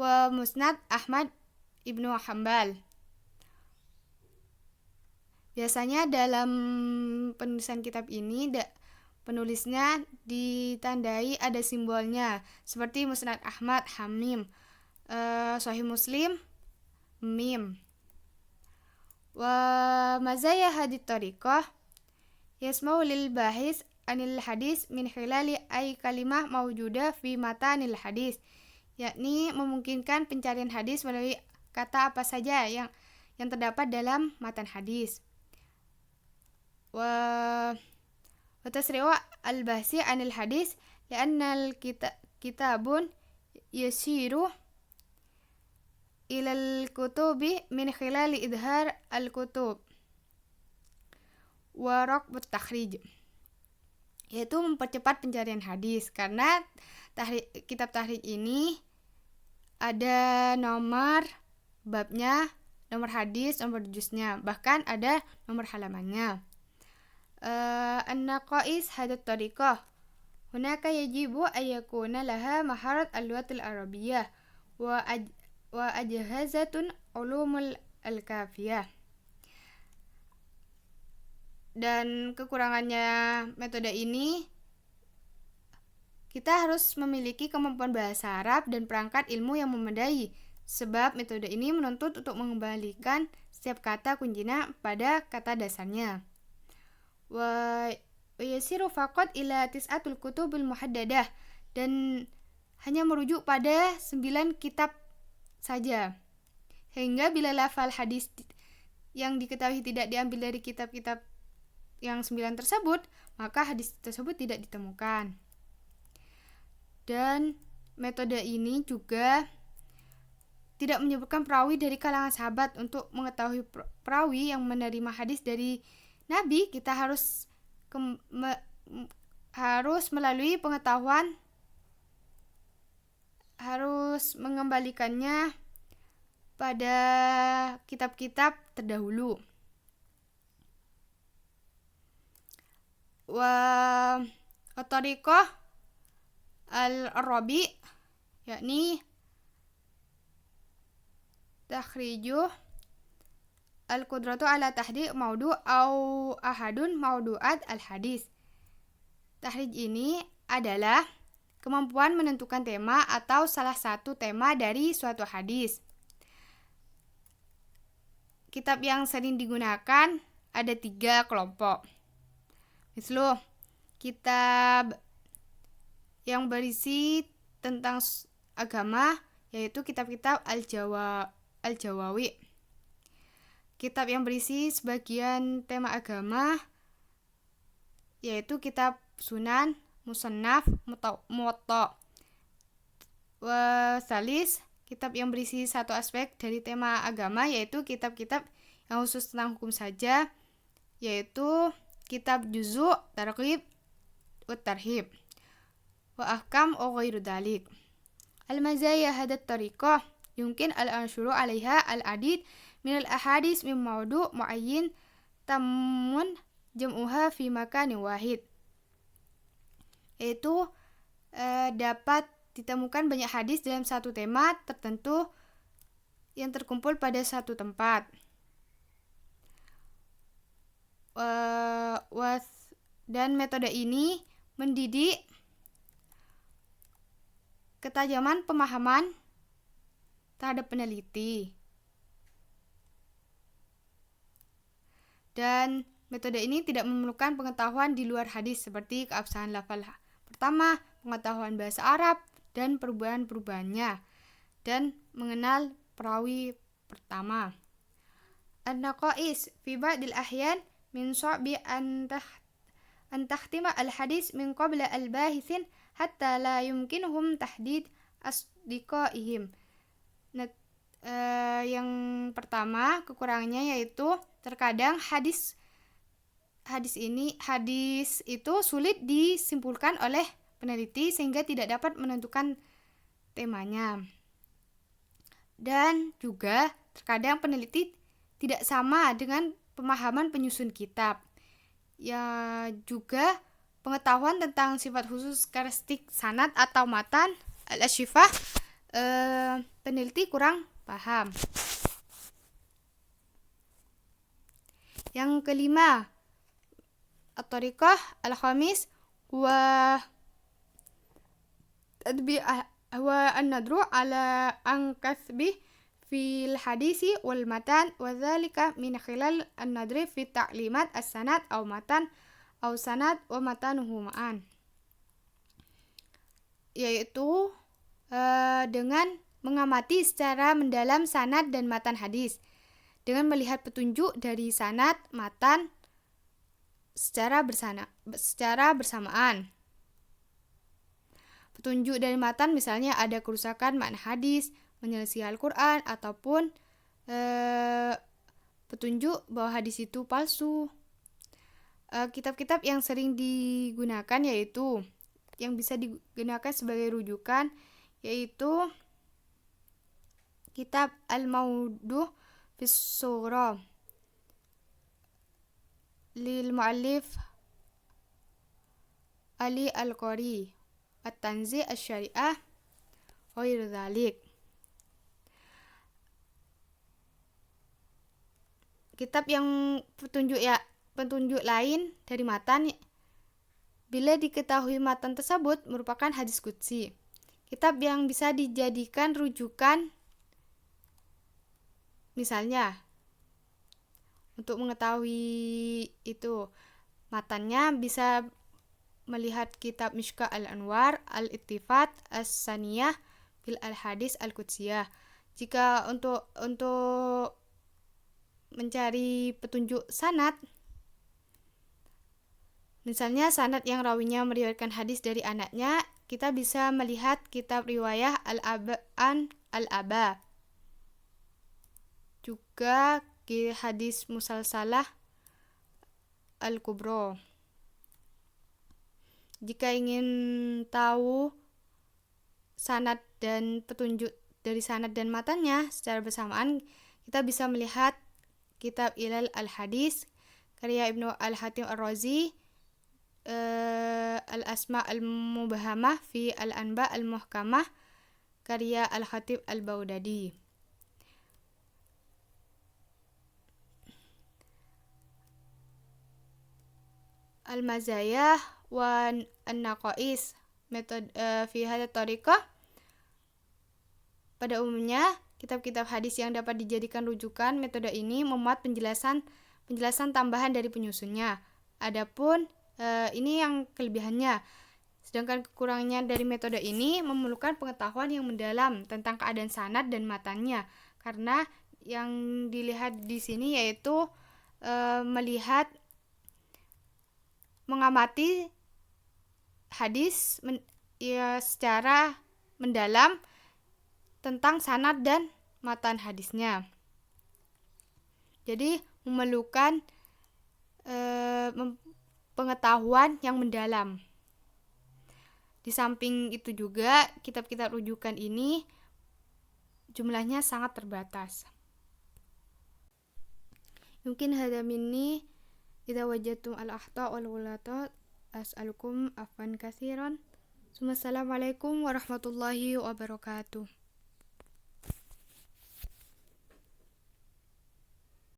wa Musnad Ahmad Ibnu Hambal. Biasanya dalam penulisan kitab ini penulisnya ditandai ada simbolnya seperti Musnad Ahmad Hamim, Sahih Muslim Mim. Wa mazaya hadith tariqah yasmau lil bahis anil hadis min khilali ay kalimah mawjudah fi matanil hadis, yakni memungkinkan pencarian hadis melalui kata apa saja yang terdapat dalam matan hadis. Wa tasri'u al-bahsi anil hadis li'anna al-kitabun yasiru ilal kutubi min khilali idhar al-kutub wa raqbut takhrij, yaitu mempercepat pencarian hadis karena kitab tahrij ini ada nomor babnya, nomor hadis, nomor juznya, bahkan ada nomor halamannya. An-naqais hadat tariqah hunaka yajibu ayyakuna laha maharat al-lugatil arabiyyah wa ajhazatun ulumul al-kafiyah. Dan kekurangannya metode ini, kita harus memiliki kemampuan bahasa Arab dan perangkat ilmu yang memadai, sebab metode ini menuntut untuk mengembalikan setiap kata kuncinya pada kata dasarnya. Wa yasiru faqat ila tis'atul kutubul muhaddadah, dan hanya merujuk pada 9 kitab saja. Sehingga bila lafal hadis yang diketahui tidak diambil dari kitab-kitab yang 9 tersebut, maka hadis tersebut tidak ditemukan. Dan metode ini juga tidak menyebutkan perawi dari kalangan sahabat. Untuk mengetahui perawi yang menerima hadis dari Nabi, kita harus melalui pengetahuan, harus mengembalikannya pada kitab-kitab terdahulu. Wa tariqah al-rabi, yakni takhrijuh al-qudratu ala tahdi' maudu' au ahadun maudu'at al-hadis. Tahrij ini adalah kemampuan menentukan tema atau salah satu tema dari suatu hadis. Kitab yang sering digunakan ada 3 kelompok. Misalnya, kitab yang berisi tentang agama, yaitu kitab-kitab al-Jawawi. Kitab yang berisi sebagian tema agama, yaitu kitab Sunan, Musannaf, Muwatta. Salis, kitab yang berisi satu aspek dari tema agama, yaitu kitab-kitab yang khusus tentang hukum saja, yaitu kitab Juzu', Targhib, wa Tarhib, wa Ahkam wa ghairu dhalik. Al-mazaya hadat tariqah yumkin al-anshuru 'alaiha al-adid min al-ahadis min mawdu' mu'ayyin tamun jam'uha fi makanin wahid. Yaitu dapat ditemukan banyak hadis dalam satu tema tertentu yang terkumpul pada satu tempat. Dan metode ini mendidik ketajaman pemahaman terhadap peneliti. Dan metode ini tidak memerlukan pengetahuan di luar hadis seperti keabsahan lafal pertama, pengetahuan bahasa Arab dan perubahan-perubahannya, dan mengenal perawi pertama. An-naqais fi ba'dil ahyan min su'bi an tahtima al-hadis min qabla al-bahithin hatta la yumkinuhum tahdid asdiqaihim. Yang pertama, kekurangannya yaitu terkadang hadis itu sulit disimpulkan oleh peneliti sehingga tidak dapat menentukan temanya. Dan juga terkadang peneliti tidak sama dengan pemahaman penyusun kitab. Ya, juga pengetahuan tentang sifat khusus karakteristik sanad atau matan al-ashifah peneliti kurang paham. Yang kelima, at-tariqah al-khamis wa an-nadru ala an-kathbi fil hadisi wal matan wa dzalika min khilal an-nadri fi ta'limat as-sanad aw matan aw sanad wa matanuhu ma'an, yaitu dengan mengamati secara mendalam sanad dan matan hadis dengan melihat petunjuk dari sanad matan secara bersamaan. Petunjuk dari matan misalnya ada kerusakan makna hadis, menyelisih Al-Quran, ataupun petunjuk bahwa hadis itu palsu. Kitab-kitab yang sering digunakan yaitu yang bisa digunakan sebagai rujukan yaitu kitab Al-Mawduh fis Sughra lil mu'allif Ali Al-Qari, At-Tanzih Asy-Syariah, ghair dzalik. Kitab yang petunjuk lain dari matan bila diketahui matan tersebut merupakan hadis qudsi. Kitab yang bisa dijadikan rujukan misalnya untuk mengetahui itu matannya bisa melihat kitab Mishka al-Anwar, al-Ittifat, as-Saniyah fil al-Hadis al-Qudsiyah. Jika untuk mencari petunjuk sanad, misalnya sanad yang rawinya meriwayatkan hadis dari anaknya, kita bisa melihat kitab riwayah al-Ab'an al-Aba. Juga hadis musalsalah al-Kubro. Jika ingin tahu sanad dan petunjuk dari sanad dan matannya secara bersamaan, kita bisa melihat kitab Ilal al-Hadis karya Ibnu al-Hatim ar-Razi, Al-Asma al-Mubahamah fi al-Anba al-Muhkamah karya Al-Khatib al-Baghdadi. Al-Mazayah wa an-Naqais metode fi hadha tariqah. Pada umumnya, kitab-kitab hadis yang dapat dijadikan rujukan metode ini memuat penjelasan tambahan dari penyusunnya. Adapun ini yang kelebihannya. Sedangkan kekurangannya dari metode ini memerlukan pengetahuan yang mendalam tentang keadaan sanad dan matannya. Karena yang dilihat di sini yaitu mengamati hadis secara mendalam tentang sanad dan matan hadisnya. Jadi memerlukan pengetahuan yang mendalam. Di samping itu juga kitab-kitab rujukan ini jumlahnya sangat terbatas. Mungkin hadza minni idza wajadtum al-akhta wal ghulata as'alukum afwan katsiran. Assalamualaikum warahmatullahi wabarakatuh.